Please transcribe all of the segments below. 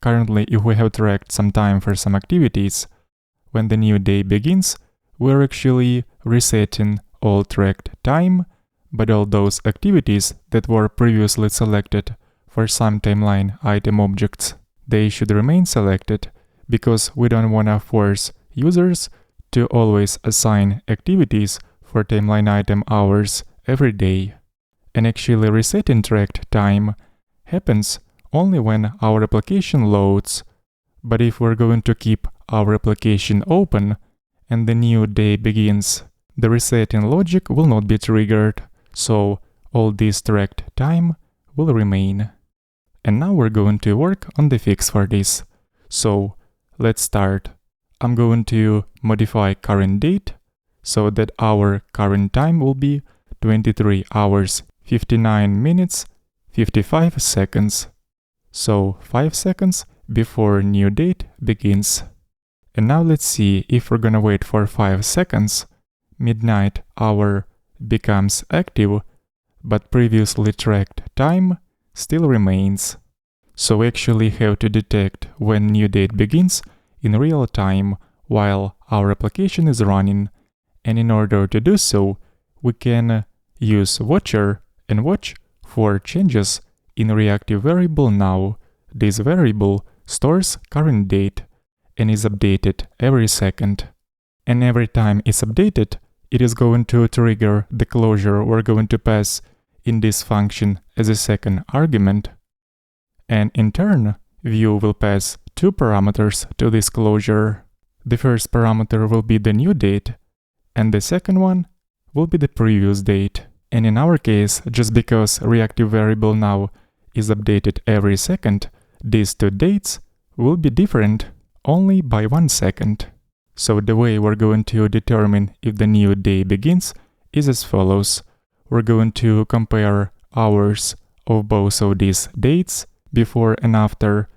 currently if we have tracked some time for some activities, when the new day begins, we're actually resetting all tracked time, but all those activities that were previously selected for some timeline item objects, they should remain selected because we don't want to force users to always assign activities for timeline item hours every day. And actually resetting tracked time happens only when our application loads. But if we're going to keep our application open and the new day begins, the resetting logic will not be triggered, so all this tracked time will remain. And now we're going to work on the fix for this. So let's start. I'm going to modify current date so that our current time will be 23 hours 59 minutes 55 seconds. So 5 seconds before new date begins. And now let's see if we're gonna wait for 5 seconds, midnight hour becomes active, but previously tracked time still remains. So we actually have to detect when new date begins in real time while our application is running. And in order to do so, we can use watcher and watch for changes in reactive variable now. This variable stores current date and is updated every second. And every time it's updated, it is going to trigger the closure we're going to pass in this function as a second argument. And in turn, Vue will pass two parameters to this closure. The first parameter will be the new date, and the second one will be the previous date. And in our case, just because reactive variable now is updated every second, these two dates will be different only by 1 second. So the way we're going to determine if the new day begins is as follows. We're going to compare hours of both of these dates, before and after,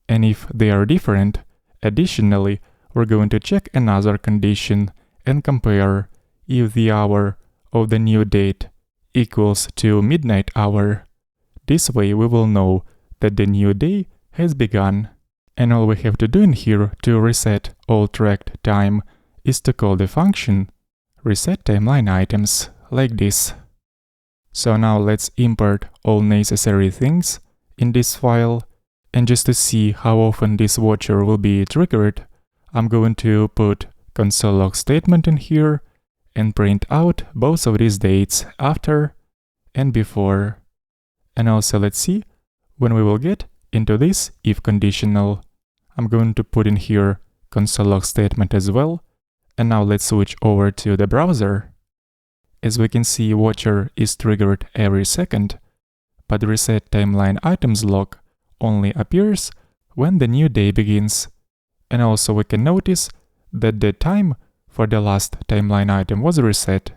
and if they are different, additionally, we're going to check another condition and compare if the hour of the new date equals to midnight hour. This way we will know that the new day has begun. And all we have to do in here to reset all tracked time is to call the function reset timeline items, like this. So now let's import all necessary things in this file, and just to see how often this watcher will be triggered, I'm going to put console log statement in here and print out both of these dates after and before. And also let's see when we will get into this if conditional. I'm going to put in here console log statement as well. And now let's switch over to the browser. As we can see, watcher is triggered every second, but reset timeline items log only appears when the new day begins. And also we can notice that the time for the last timeline item was reset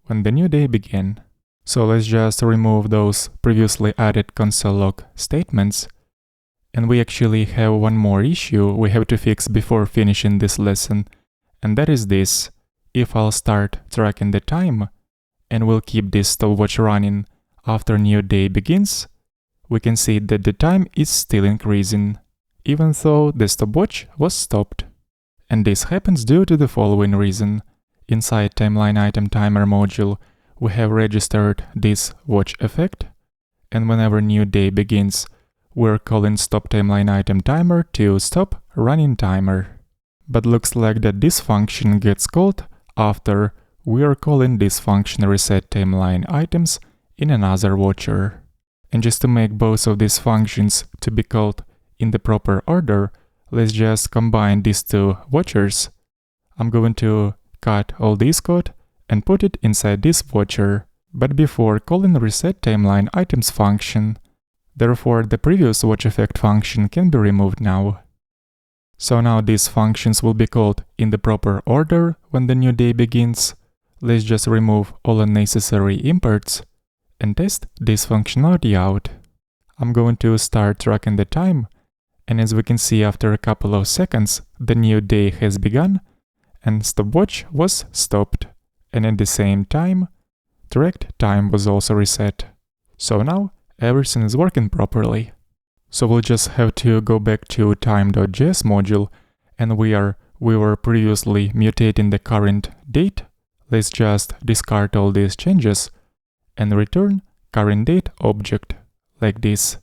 when the new day began. So let's just remove those previously added console log statements. And we actually have one more issue we have to fix before finishing this lesson. And that is this. If I'll start tracking the time and we'll keep this stopwatch running after new day begins, we can see that the time is still increasing, even though the stopwatch was stopped. And this happens due to the following reason. Inside timeline item timer module, we have registered this watch effect, and whenever new day begins, we're calling stop timeline item timer to stop running timer. But looks like that this function gets called after we are calling this function reset timeline items in another watcher. And just to make both of these functions to be called in the proper order, let's just combine these two watchers. I'm going to cut all this code and put it inside this watcher, but before calling reset timeline items function. Therefore, the previous watch effect function can be removed now. So now these functions will be called in the proper order when the new day begins. Let's just remove all unnecessary imports and test this functionality out. I'm going to start tracking the time, and as we can see, after a couple of seconds, the new day has begun and stopwatch was stopped, and at the same time, tracked time was also reset. So now everything is working properly. So we'll just have to go back to time.js module, and we were previously mutating the current date. Let's just discard all these changes and return current date object like this.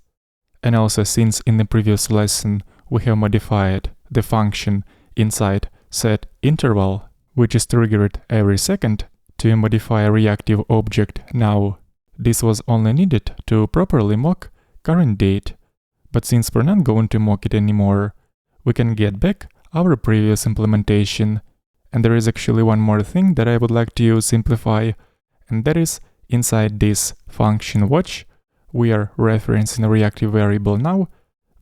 And also, since in the previous lesson we have modified the function inside setInterval, which is triggered every second, to modify a reactive object now, this was only needed to properly mock current date. But since we're not going to mock it anymore, we can get back our previous implementation. And there is actually one more thing that I would like to simplify, and that is inside this function watch, we are referencing a reactive variable now,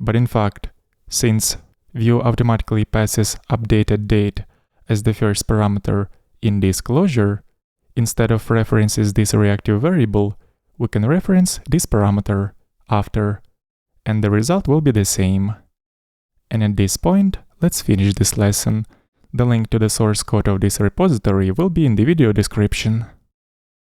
but in fact, since Vue automatically passes updated date as the first parameter in this closure, instead of references this reactive variable, we can reference this parameter after, and the result will be the same. And at this point, let's finish this lesson. The link to the source code of this repository will be in the video description.